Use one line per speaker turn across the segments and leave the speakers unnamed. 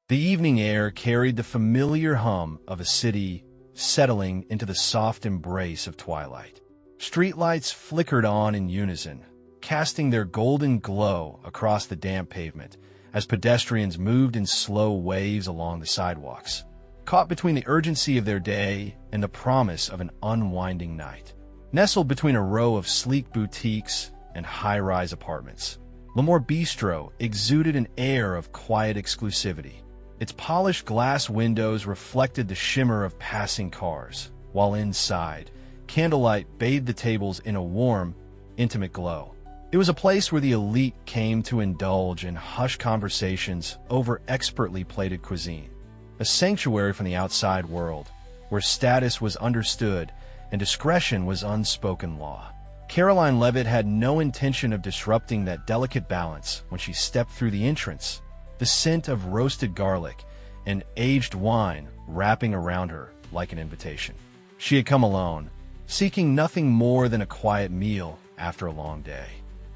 The evening air carried the familiar hum of a city settling into the soft embrace of twilight. Streetlights flickered on in unison, casting their golden glow across the damp pavement as pedestrians moved in slow waves along the sidewalks, caught between the urgency of their day and the promise of an unwinding night. Nestled between a row of sleek boutiques and high-rise apartments, L'Amour Bistro exuded an air of quiet exclusivity. Its polished glass windows reflected the shimmer of passing cars, while inside, candlelight bathed the tables in a warm, intimate glow. It was a place where the elite came to indulge in hushed conversations over expertly plated cuisine, a sanctuary from the outside world, where status was understood and discretion was unspoken law. Karoline Leavitt had no intention of disrupting that delicate balance when she stepped through the entrance, the scent of roasted garlic and aged wine wrapping around her like an invitation. She had come alone, seeking nothing more than a quiet meal after a long day.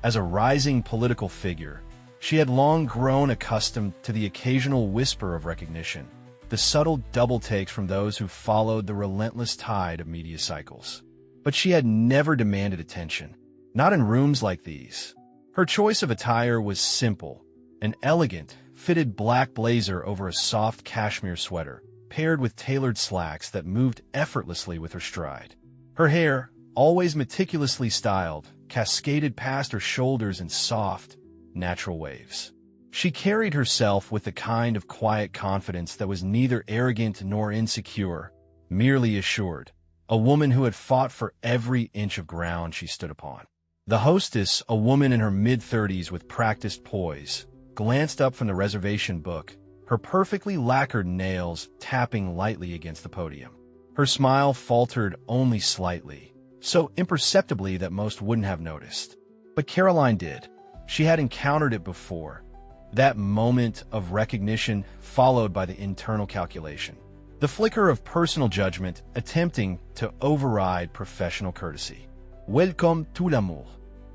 As a rising political figure, she had long grown accustomed to the occasional whisper of recognition, the subtle double takes from those who followed the relentless tide of media cycles. But she had never demanded attention, not in rooms like these. Her choice of attire was simple, an elegant, fitted black blazer over a soft cashmere sweater, paired with tailored slacks that moved effortlessly with her stride. Her hair, always meticulously styled, cascaded past her shoulders in soft, natural waves. She carried herself with the kind of quiet confidence that was neither arrogant nor insecure, merely assured, a woman who had fought for every inch of ground she stood upon. The hostess, a woman in her mid-30s with practiced poise, glanced up from the reservation book, her perfectly lacquered nails tapping lightly against the podium. Her smile faltered only slightly, so imperceptibly that most wouldn't have noticed. But Karoline did. She had encountered it before. That moment of recognition followed by the internal calculation. The flicker of personal judgment attempting to override professional courtesy. "Welcome to l'amour.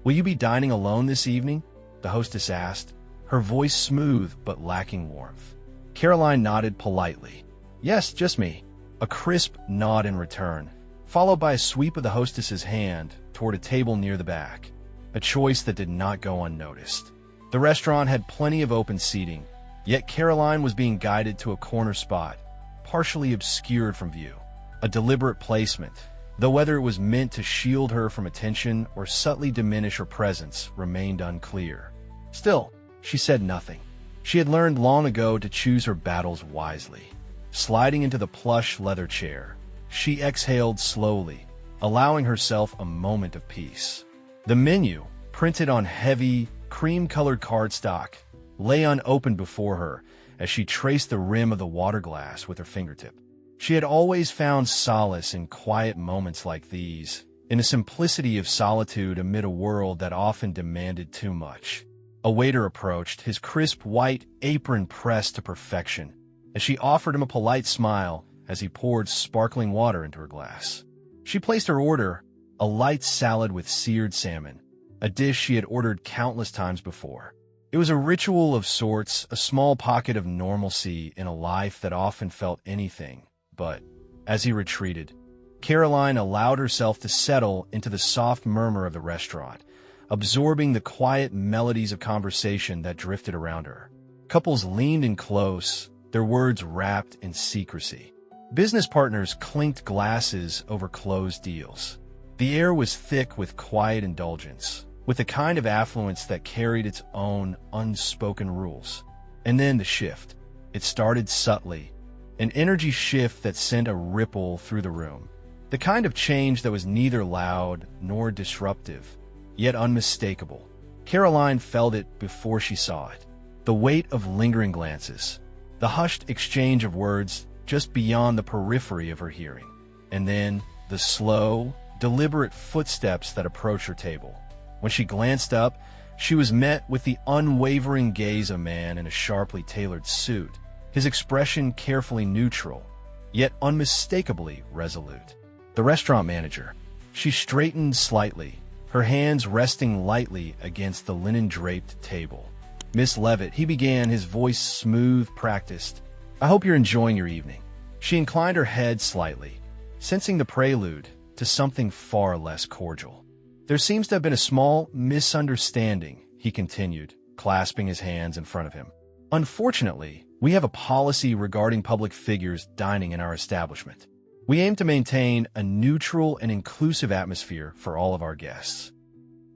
Will you be dining alone this evening?" the hostess asked, her voice smooth but lacking warmth. Karoline nodded politely. "Yes, just me." A crisp nod in return, followed by a sweep of the hostess's hand toward a table near the back, a choice that did not go unnoticed. The restaurant had plenty of open seating, yet Karoline was being guided to a corner spot, partially obscured from view. A deliberate placement, though whether it was meant to shield her from attention or subtly diminish her presence remained unclear. Still, she said nothing. She had learned long ago to choose her battles wisely. Sliding into the plush leather chair, she exhaled slowly, allowing herself a moment of peace. The menu, printed on heavy, cream-colored cardstock, lay unopened before her as she traced the rim of the water glass with her fingertip. She had always found solace in quiet moments like these, in the simplicity of solitude amid a world that often demanded too much. A waiter approached, his crisp white apron pressed to perfection, as she offered him a polite smile as he poured sparkling water into her glass. She placed her order, a light salad with seared salmon, a dish she had ordered countless times before. It was a ritual of sorts, a small pocket of normalcy in a life that often felt anything but. As he retreated, Karoline allowed herself to settle into the soft murmur of the restaurant, absorbing the quiet melodies of conversation that drifted around her. Couples leaned in close, their words wrapped in secrecy. Business partners clinked glasses over closed deals. The air was thick with quiet indulgence, with a kind of affluence that carried its own unspoken rules. And then the shift. It started subtly, an energy shift that sent a ripple through the room. The kind of change that was neither loud nor disruptive, yet unmistakable. Karoline felt it before she saw it. The weight of lingering glances, the hushed exchange of words just beyond the periphery of her hearing, and then the slow, deliberate footsteps that approached her table. When she glanced up, she was met with the unwavering gaze of a man in a sharply tailored suit, his expression carefully neutral, yet unmistakably resolute. The restaurant manager. She straightened slightly, her hands resting lightly against the linen-draped table. "Miss Leavitt," he began, his voice smooth, practiced, I hope you're enjoying your evening." She inclined her head slightly, sensing the prelude to something far less cordial. "There seems to have been a small misunderstanding," he continued, clasping his hands in front of him. "Unfortunately, we have a policy regarding public figures dining in our establishment. We aim to maintain a neutral and inclusive atmosphere for all of our guests."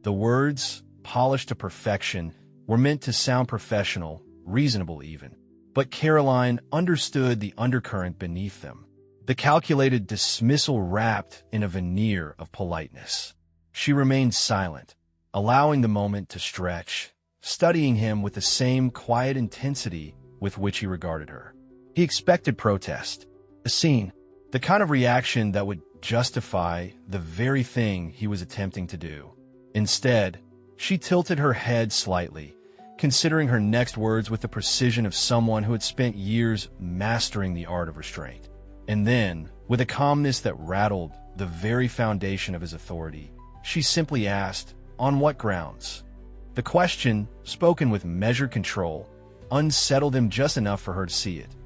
The words, polished to perfection, were meant to sound professional, reasonable even. But Karoline understood the undercurrent beneath them, the calculated dismissal wrapped in a veneer of politeness. She remained silent, allowing the moment to stretch, studying him with the same quiet intensity with which he regarded her. He expected protest, a scene, the kind of reaction that would justify the very thing he was attempting to do. Instead, she tilted her head slightly, considering her next words with the precision of someone who had spent years mastering the art of restraint. And then, with a calmness that rattled the very foundation of his authority, she simply asked, "On what grounds?" The question, spoken with measured control, unsettled him just enough for her to see it.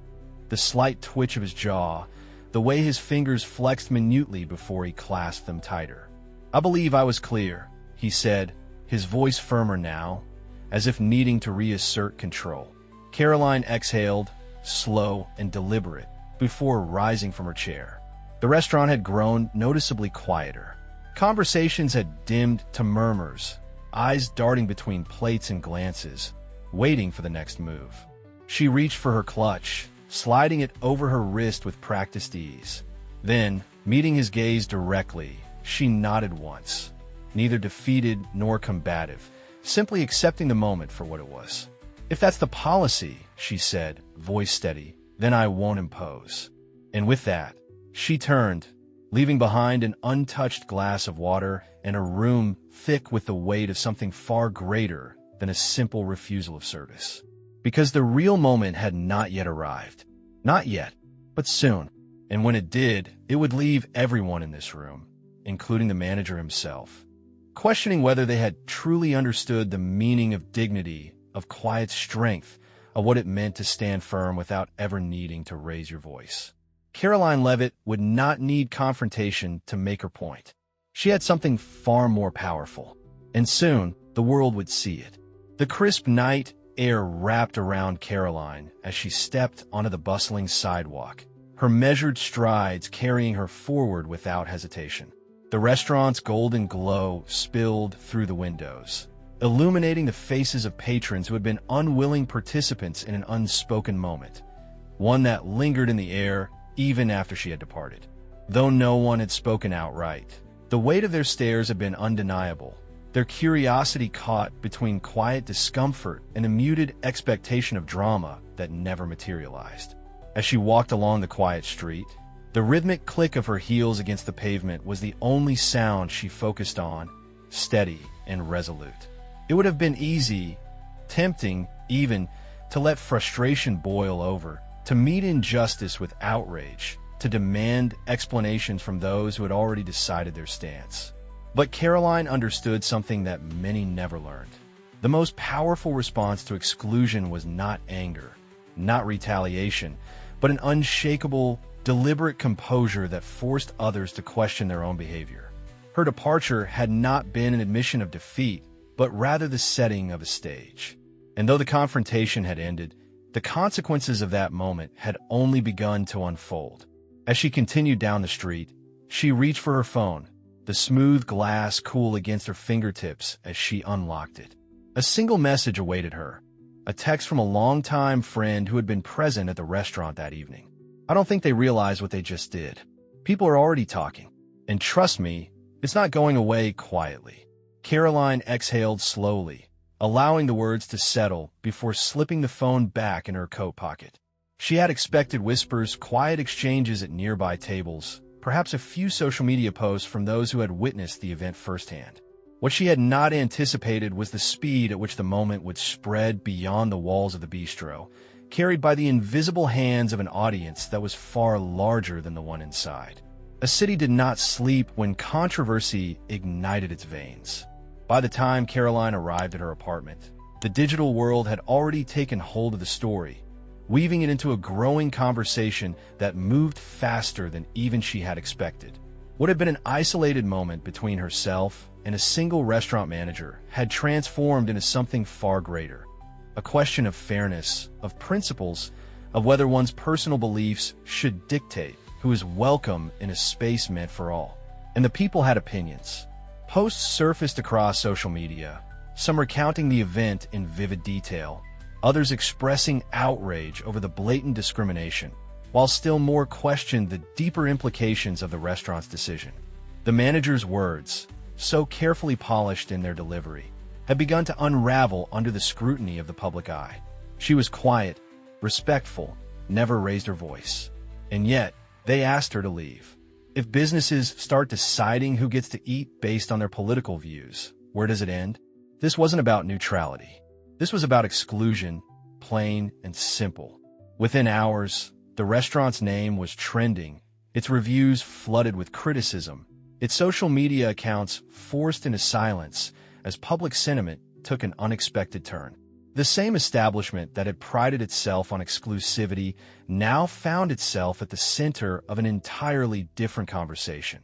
The slight twitch of his jaw, the way his fingers flexed minutely before he clasped them tighter. "I believe I was clear," he said, his voice firmer now, as if needing to reassert control. Karoline exhaled, slow and deliberate, before rising from her chair. The restaurant had grown noticeably quieter. Conversations had dimmed to murmurs, eyes darting between plates and glances, waiting for the next move. She reached for her clutch, sliding it over her wrist with practiced ease. Then, meeting his gaze directly, she nodded once, neither defeated nor combative, simply accepting the moment for what it was. "If that's the policy," she said, voice steady, "then I won't impose." And with that, she turned, leaving behind an untouched glass of water and a room thick with the weight of something far greater than a simple refusal of service. Because the real moment had not yet arrived. Not yet, but soon. And when it did, it would leave everyone in this room, including the manager himself, questioning whether they had truly understood the meaning of dignity, of quiet strength, of what it meant to stand firm without ever needing to raise your voice. Karoline Leavitt would not need confrontation to make her point. She had something far more powerful, and soon the world would see it. The crisp night air wrapped around Karoline as she stepped onto the bustling sidewalk, her measured strides carrying her forward without hesitation. The restaurant's golden glow spilled through the windows, illuminating the faces of patrons who had been unwilling participants in an unspoken moment, one that lingered in the air even after she had departed. Though no one had spoken outright, the weight of their stares had been undeniable, their curiosity caught between quiet discomfort and a muted expectation of drama that never materialized. As she walked along the quiet street, the rhythmic click of her heels against the pavement was the only sound she focused on, steady and resolute. It would have been easy, tempting even, to let frustration boil over, to meet injustice with outrage, to demand explanations from those who had already decided their stance. But Karoline understood something that many never learned. The most powerful response to exclusion was not anger, not retaliation, but an unshakable, deliberate composure that forced others to question their own behavior. Her departure had not been an admission of defeat, but rather the setting of a stage. And though the confrontation had ended, the consequences of that moment had only begun to unfold. As she continued down the street, she reached for her phone, the smooth glass cool against her fingertips as she unlocked it. A single message awaited her, a text from a longtime friend who had been present at the restaurant that evening. "I don't think they realize what they just did. People are already talking. And trust me, it's not going away quietly." Karoline exhaled slowly, allowing the words to settle before slipping the phone back in her coat pocket. She had expected whispers, quiet exchanges at nearby tables, perhaps a few social media posts from those who had witnessed the event firsthand. What she had not anticipated was the speed at which the moment would spread beyond the walls of the bistro, carried by the invisible hands of an audience that was far larger than the one inside. A city did not sleep when controversy ignited its veins. By the time Karoline arrived at her apartment, the digital world had already taken hold of the story, weaving it into a growing conversation that moved faster than even she had expected. What had been an isolated moment between herself and a single restaurant manager had transformed into something far greater. A question of fairness, of principles, of whether one's personal beliefs should dictate who is welcome in a space meant for all. And the people had opinions. Posts surfaced across social media, some recounting the event in vivid detail, others expressing outrage over the blatant discrimination, while still more questioned the deeper implications of the restaurant's decision. The manager's words, so carefully polished in their delivery, had begun to unravel under the scrutiny of the public eye. She was quiet, respectful, never raised her voice. And yet, they asked her to leave. If businesses start deciding who gets to eat based on their political views, where does it end? This wasn't about neutrality. This was about exclusion, plain and simple. Within hours, the restaurant's name was trending, its reviews flooded with criticism, its social media accounts forced into silence as public sentiment took an unexpected turn. The same establishment that had prided itself on exclusivity now found itself at the center of an entirely different conversation.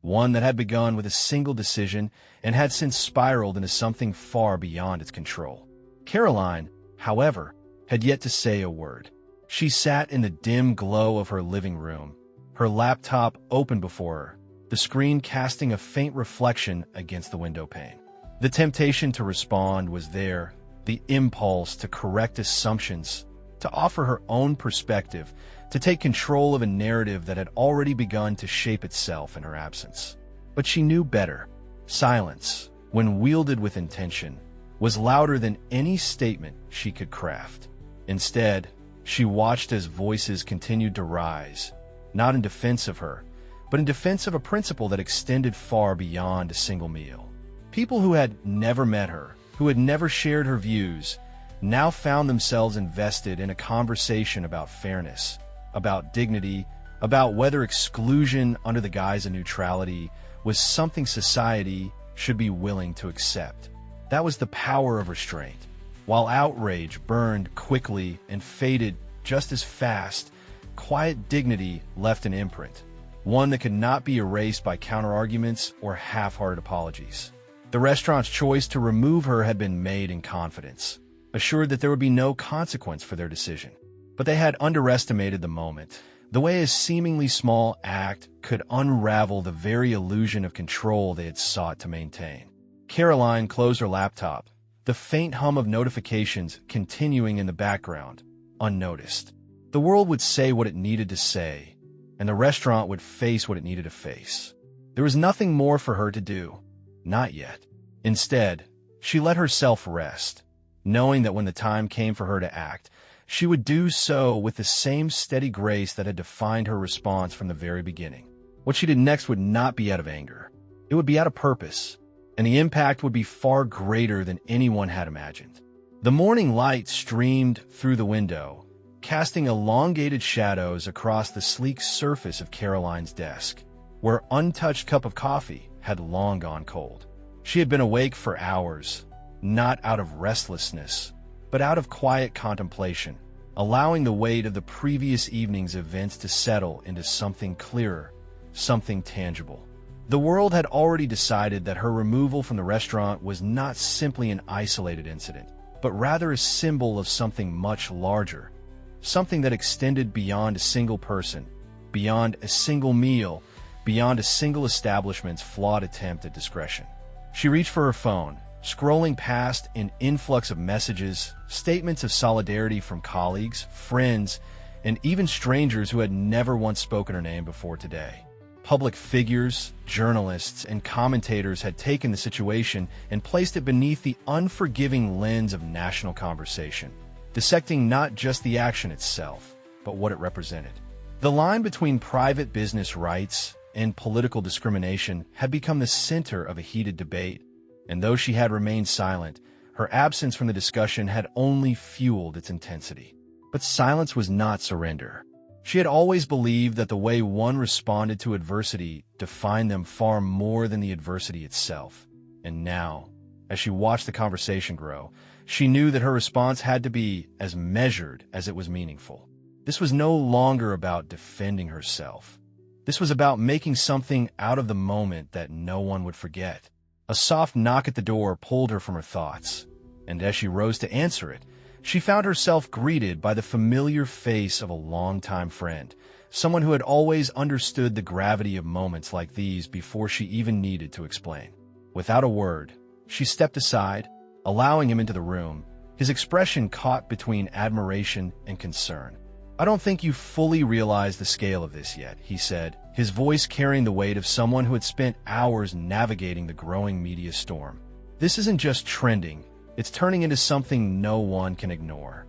One that had begun with a single decision and had since spiraled into something far beyond its control. Karoline, however, had yet to say a word. She sat in the dim glow of her living room, her laptop open before her, the screen casting a faint reflection against the window pane. The temptation to respond was there, the impulse to correct assumptions, to offer her own perspective, to take control of a narrative that had already begun to shape itself in her absence. But she knew better. Silence, when wielded with intention, was louder than any statement she could craft. Instead, she watched as voices continued to rise, not in defense of her, but in defense of a principle that extended far beyond a single meal. People who had never met her, who had never shared her views, now found themselves invested in a conversation about fairness, about dignity, about whether exclusion under the guise of neutrality was something society should be willing to accept. That was the power of restraint. While outrage burned quickly and faded just as fast, quiet dignity left an imprint, one that could not be erased by counterarguments or half-hearted apologies. The restaurant's choice to remove her had been made in confidence, assured that there would be no consequence for their decision. But they had underestimated the moment, the way a seemingly small act could unravel the very illusion of control they had sought to maintain. Karoline closed her laptop, the faint hum of notifications continuing in the background, unnoticed. The world would say what it needed to say, and the restaurant would face what it needed to face. There was nothing more for her to do. Not yet. Instead, she let herself rest, knowing that when the time came for her to act, she would do so with the same steady grace that had defined her response from the very beginning. What she did next would not be out of anger. It would be out of purpose, and the impact would be far greater than anyone had imagined. The morning light streamed through the window, casting elongated shadows across the sleek surface of Karoline's desk, where untouched cup of coffee had long gone cold. She had been awake for hours, not out of restlessness, but out of quiet contemplation, allowing the weight of the previous evening's events to settle into something clearer, something tangible. The world had already decided that her removal from the restaurant was not simply an isolated incident, but rather a symbol of something much larger, something that extended beyond a single person, beyond a single meal, beyond a single establishment's flawed attempt at discretion. She reached for her phone, scrolling past an influx of messages, statements of solidarity from colleagues, friends, and even strangers who had never once spoken her name before today. Public figures, journalists, and commentators had taken the situation and placed it beneath the unforgiving lens of national conversation, dissecting not just the action itself, but what it represented. The line between private business rights and political discrimination had become the center of a heated debate, and though she had remained silent, her absence from the discussion had only fueled its intensity. But silence was not surrender. She had always believed that the way one responded to adversity defined them far more than the adversity itself. And now, as she watched the conversation grow, She knew that her response had to be as measured as it was meaningful. This was no longer about defending herself. This was about making something out of the moment that no one would forget. A soft knock at the door pulled her from her thoughts, and as she rose to answer it, she found herself greeted by the familiar face of a longtime friend, someone who had always understood the gravity of moments like these before she even needed to explain. Without a word, she stepped aside, allowing him into the room, his expression caught between admiration and concern. "I don't think you fully realize the scale of this yet," he said, his voice carrying the weight of someone who had spent hours navigating the growing media storm. "This isn't just trending, it's turning into something no one can ignore."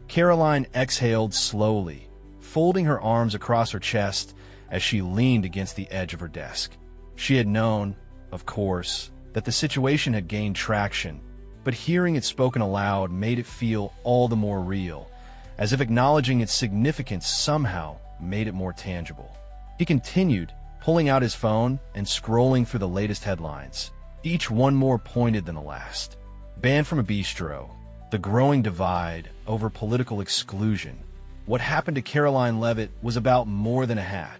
Karoline exhaled slowly, folding her arms across her chest as she leaned against the edge of her desk. She had known, of course, that the situation had gained traction, but hearing it spoken aloud made it feel all the more real, as if acknowledging its significance somehow made it more tangible. He continued, pulling out his phone and scrolling through the latest headlines, each one more pointed than the last. Banned from a bistro, the growing divide over political exclusion. What happened to Karoline Leavitt was about more than a hat.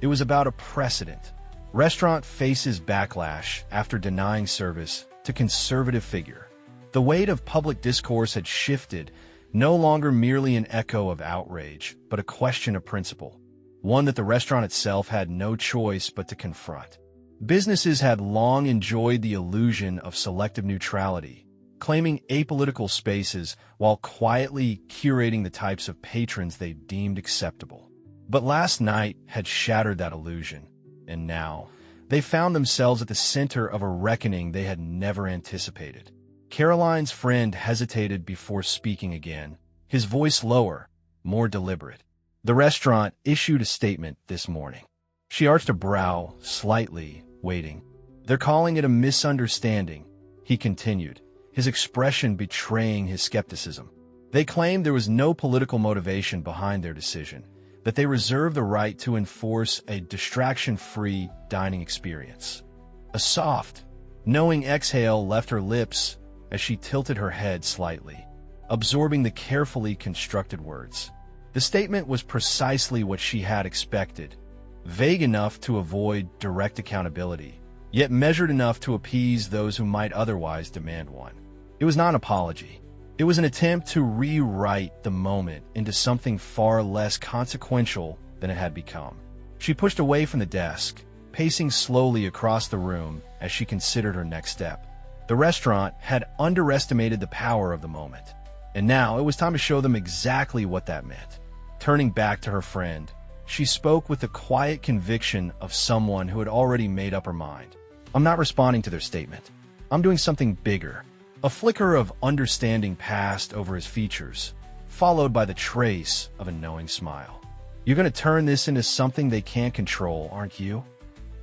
It was about a precedent. Restaurant faces backlash after denying service to conservative figure. The weight of public discourse had shifted, no longer merely an echo of outrage, but a question of principle, one that the restaurant itself had no choice but to confront. Businesses had long enjoyed the illusion of selective neutrality, claiming apolitical spaces while quietly curating the types of patrons they deemed acceptable. But last night had shattered that illusion, and now they found themselves at the center of a reckoning they had never anticipated. Karoline's friend hesitated before speaking again, his voice lower, more deliberate. "The restaurant issued a statement this morning." She arched a brow, slightly, waiting. "They're calling it a misunderstanding," he continued, his expression betraying his skepticism. "They claimed there was no political motivation behind their decision, that they reserve the right to enforce a distraction-free dining experience." A soft, knowing exhale left her lips as she tilted her head slightly, absorbing the carefully constructed words. The statement was precisely what she had expected, vague enough to avoid direct accountability, yet measured enough to appease those who might otherwise demand one. It was not an apology. It was an attempt to rewrite the moment into something far less consequential than it had become. She pushed away from the desk, pacing slowly across the room as she considered her next step. The restaurant had underestimated the power of the moment, and now it was time to show them exactly what that meant. Turning back to her friend, she spoke with the quiet conviction of someone who had already made up her mind. "I'm not responding to their statement. I'm doing something bigger." A flicker of understanding passed over his features, followed by the trace of a knowing smile. "You're going to turn this into something they can't control, aren't you?"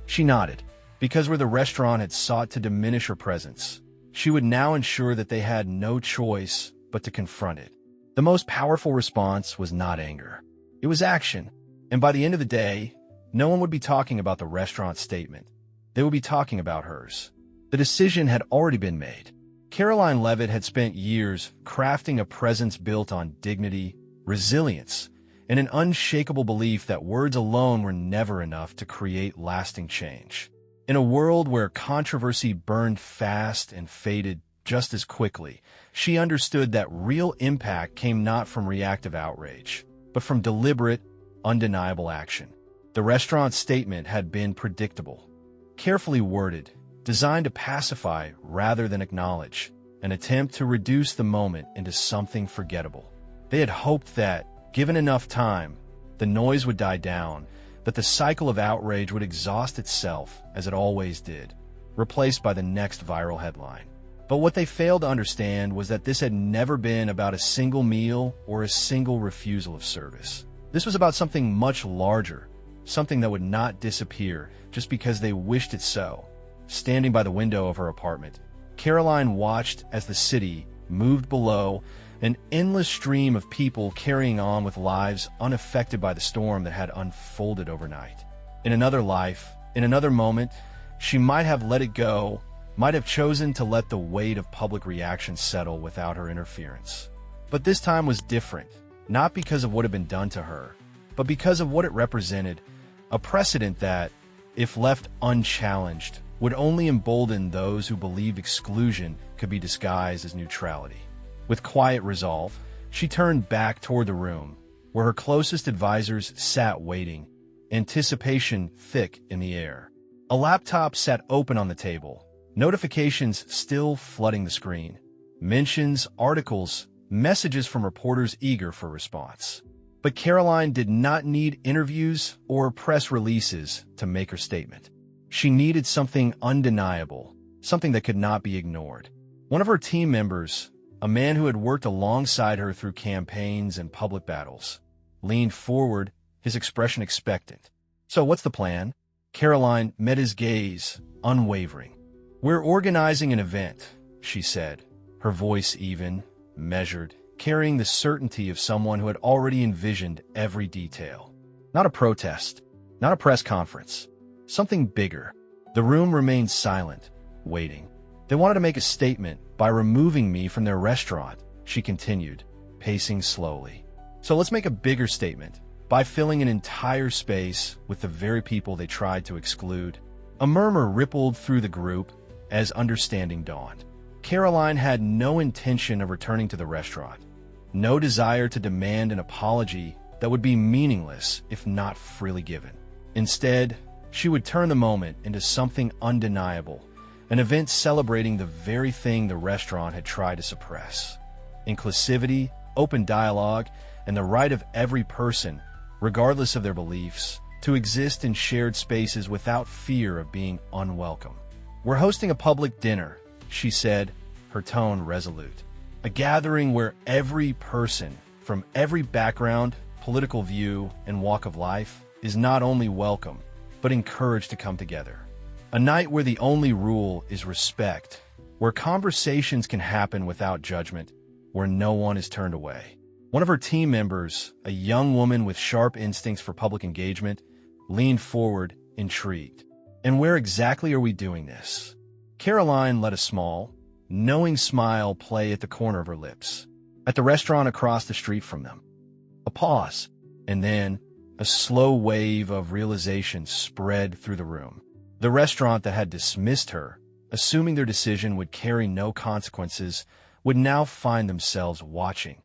She nodded, because where the restaurant had sought to diminish her presence, she would now ensure that they had no choice but to confront it. The most powerful response was not anger. It was action, and by the end of the day, no one would be talking about the restaurant's statement. They would be talking about hers. The decision had already been made. Karoline Leavitt had spent years crafting a presence built on dignity, resilience, and an unshakable belief that words alone were never enough to create lasting change. In a world where controversy burned fast and faded just as quickly, she understood that real impact came not from reactive outrage, but from deliberate, undeniable action. The restaurant's statement had been predictable, carefully worded, designed to pacify rather than acknowledge, an attempt to reduce the moment into something forgettable. They had hoped that, given enough time, the noise would die down, that the cycle of outrage would exhaust itself as it always did, replaced by the next viral headline. But what they failed to understand was that this had never been about a single meal or a single refusal of service. This was about something much larger, something that would not disappear just because they wished it so. Standing by the window of her apartment, Karoline watched as the city moved below, an endless stream of people carrying on with lives unaffected by the storm that had unfolded overnight. In another life, in another moment, she might have let it go, might have chosen to let the weight of public reaction settle without her interference. But this time was different, not because of what had been done to her, but because of what it represented, a precedent that, if left unchallenged, would only embolden those who believed exclusion could be disguised as neutrality. With quiet resolve, she turned back toward the room, where her closest advisors sat waiting, anticipation thick in the air. A laptop sat open on the table, notifications still flooding the screen. Mentions, articles, messages from reporters eager for response. But Karoline did not need interviews or press releases to make her statement. She needed something undeniable, something that could not be ignored. One of her team members, a man who had worked alongside her through campaigns and public battles, leaned forward, his expression expectant. "So what's the plan?" Karoline met his gaze, unwavering. "We're organizing an event," she said, her voice even, measured, carrying the certainty of someone who had already envisioned every detail. Not a protest, not a press conference, something bigger. The room remained silent, waiting. "They wanted to make a statement by removing me from their restaurant," she continued, pacing slowly. "So let's make a bigger statement by filling an entire space with the very people they tried to exclude." A murmur rippled through the group as understanding dawned. Karoline had no intention of returning to the restaurant, no desire to demand an apology that would be meaningless if not freely given. Instead, she would turn the moment into something undeniable, an event celebrating the very thing the restaurant had tried to suppress: inclusivity, open dialogue, and the right of every person, regardless of their beliefs, to exist in shared spaces without fear of being unwelcome. "We're hosting a public dinner," she said, her tone resolute. "A gathering where every person, from every background, political view, and walk of life, is not only welcome, but encouraged to come together. A night where the only rule is respect, where conversations can happen without judgment, where no one is turned away." One of her team members, a young woman with sharp instincts for public engagement, leaned forward, intrigued. "And where exactly are we doing this?" Karoline let a small, knowing smile play at the corner of her lips. "At the restaurant across the street from them." A pause, and then a slow wave of realization spread through the room. The restaurant that had dismissed her, assuming their decision would carry no consequences, would now find themselves watching,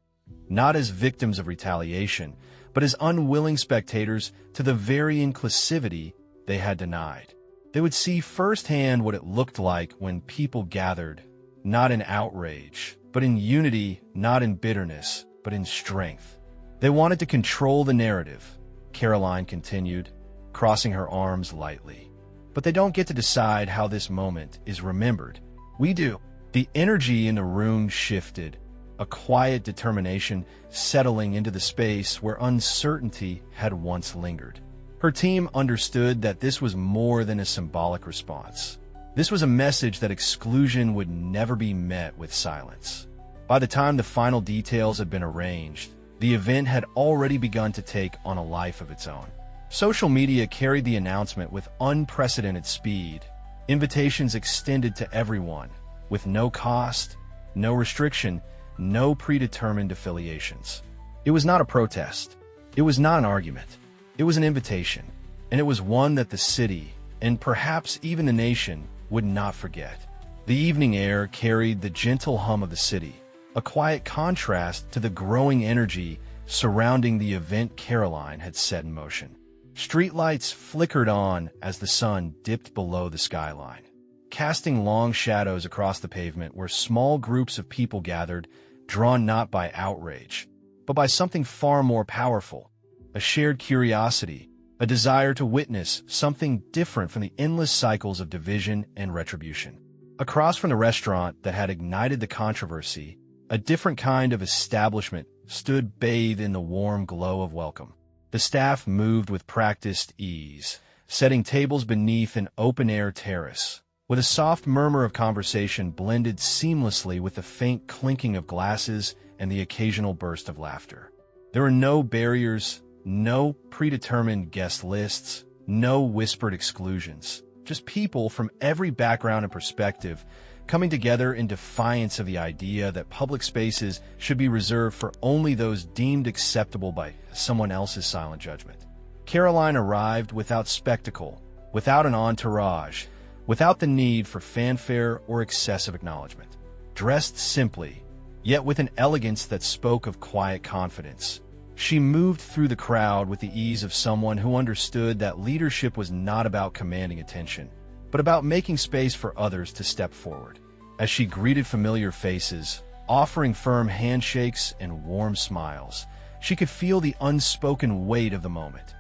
not as victims of retaliation, but as unwilling spectators to the very inclusivity they had denied. They would see firsthand what it looked like when people gathered, not in outrage, but in unity, not in bitterness, but in strength. They wanted to control the narrative, Karoline continued, crossing her arms lightly. "But they don't get to decide how this moment is remembered. We do." The energy in the room shifted, a quiet determination settling into the space where uncertainty had once lingered. Her team understood that this was more than a symbolic response. This was a message that exclusion would never be met with silence. By the time the final details had been arranged, the event had already begun to take on a life of its own. Social media carried the announcement with unprecedented speed, invitations extended to everyone, with no cost, no restriction, no predetermined affiliations. It was not a protest. It was not an argument. It was an invitation, and it was one that the city, and perhaps even the nation, would not forget. The evening air carried the gentle hum of the city, a quiet contrast to the growing energy surrounding the event Karoline had set in motion. Streetlights flickered on as the sun dipped below the skyline, casting long shadows across the pavement where small groups of people gathered, drawn not by outrage, but by something far more powerful: a shared curiosity, a desire to witness something different from the endless cycles of division and retribution. Across from the restaurant that had ignited the controversy, a different kind of establishment stood bathed in the warm glow of welcome. The staff moved with practiced ease, setting tables beneath an open-air terrace, with a soft murmur of conversation blended seamlessly with the faint clinking of glasses and the occasional burst of laughter. There were no barriers, no predetermined guest lists, no whispered exclusions. just people from every background and perspective coming together in defiance of the idea that public spaces should be reserved for only those deemed acceptable by someone else's silent judgment. Karoline arrived without spectacle, without an entourage, without the need for fanfare or excessive acknowledgement. Dressed simply, yet with an elegance that spoke of quiet confidence, she moved through the crowd with the ease of someone who understood that leadership was not about commanding attention, but about making space for others to step forward. As she greeted familiar faces, offering firm handshakes and warm smiles, she could feel the unspoken weight of the moment.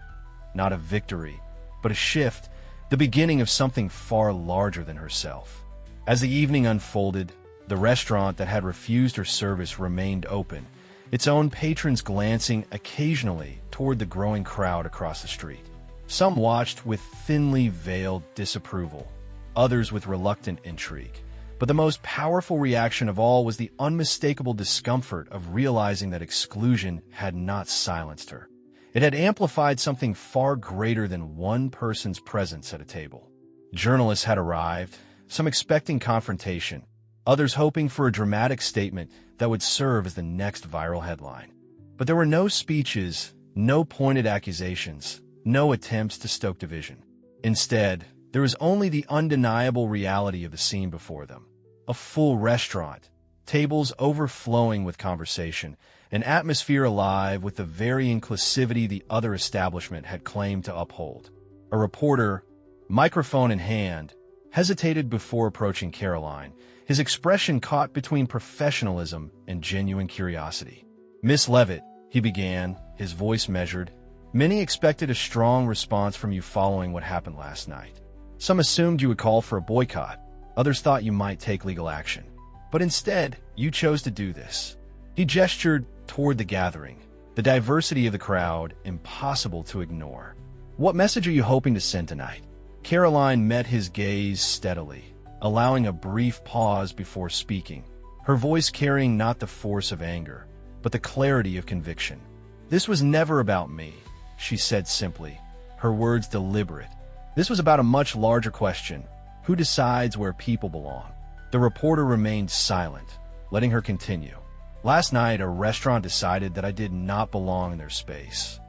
Not a victory, but a shift, the beginning of something far larger than herself. As the evening unfolded, the restaurant that had refused her service remained open, its own patrons glancing occasionally toward the growing crowd across the street. Some watched with thinly veiled disapproval, others with reluctant intrigue. But the most powerful reaction of all was the unmistakable discomfort of realizing that exclusion had not silenced her. It had amplified something far greater than one person's presence at a table. Journalists had arrived, some expecting confrontation, others hoping for a dramatic statement that would serve as the next viral headline. But there were no speeches, no pointed accusations, no attempts to stoke division. Instead, there was only the undeniable reality of the scene before them. A full restaurant, tables overflowing with conversation, an atmosphere alive with the very inclusivity the other establishment had claimed to uphold. A reporter, microphone in hand, hesitated before approaching Karoline, his expression caught between professionalism and genuine curiosity. "Miss Leavitt," he began, his voice measured, "many expected a strong response from you following what happened last night. Some assumed you would call for a boycott. Others thought you might take legal action. But instead, you chose to do this." He gestured toward the gathering, the diversity of the crowd impossible to ignore. "What message are you hoping to send tonight?" Karoline met his gaze steadily, allowing a brief pause before speaking, her voice carrying not the force of anger, but the clarity of conviction. "This was never about me," she said simply, her words deliberate. "This was about a much larger question: who decides where people belong?" The reporter remained silent, letting her continue. "Last night, a restaurant decided that I did not belong in their space.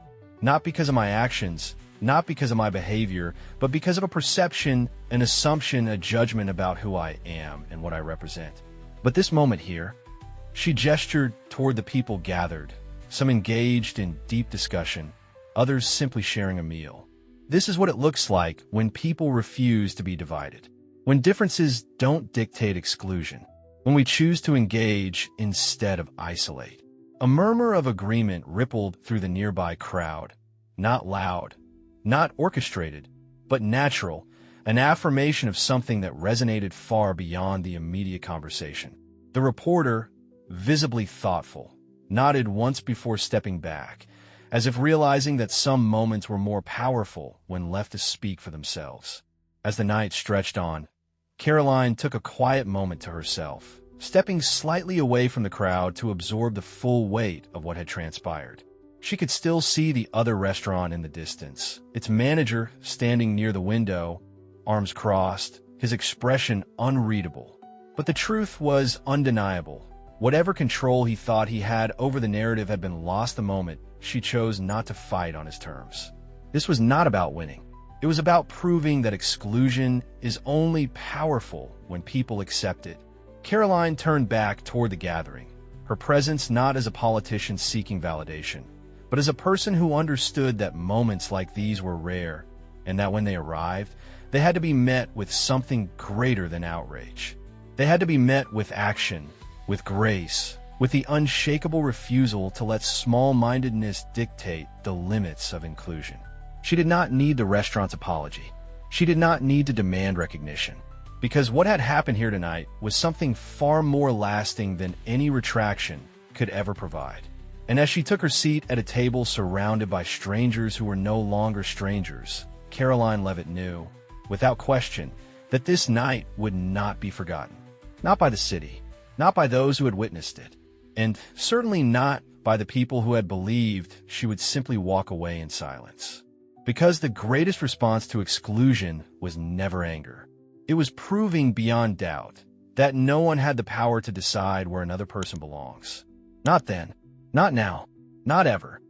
Not because of my actions, not because of my behavior, but because of a perception, an assumption, a judgment about who I am and what I represent. But this moment here," she gestured toward the people gathered, some engaged in deep discussion, others simply sharing a meal. "This is what it looks like when people refuse to be divided. When differences don't dictate exclusion. When we choose to engage instead of isolate." A murmur of agreement rippled through the nearby crowd, not loud, not orchestrated, but natural, an affirmation of something that resonated far beyond the immediate conversation. The reporter, visibly thoughtful, nodded once before stepping back, as if realizing that some moments were more powerful when left to speak for themselves. As the night stretched on, Karoline took a quiet moment to herself, stepping slightly away from the crowd to absorb the full weight of what had transpired. She could still see the other restaurant in the distance, its manager standing near the window, arms crossed, his expression unreadable. But the truth was undeniable. Whatever control he thought he had over the narrative had been lost the moment she chose not to fight on his terms. This was not about winning. It was about proving that exclusion is only powerful when people accept it. Karoline turned back toward the gathering, her presence not as a politician seeking validation, but as a person who understood that moments like these were rare, and that when they arrived, they had to be met with something greater than outrage. They had to be met with action, with grace, with the unshakable refusal to let small-mindedness dictate the limits of inclusion. She did not need the restaurant's apology. She did not need to demand recognition, because what had happened here tonight was something far more lasting than any retraction could ever provide. And as she took her seat at a table surrounded by strangers who were no longer strangers, Karoline Leavitt knew, without question, that this night would not be forgotten. Not by the city, not by those who had witnessed it, and certainly not by the people who had believed she would simply walk away in silence. Because the greatest response to exclusion was never anger. It was proving beyond doubt that no one had the power to decide where another person belongs. Not then, not now, not ever.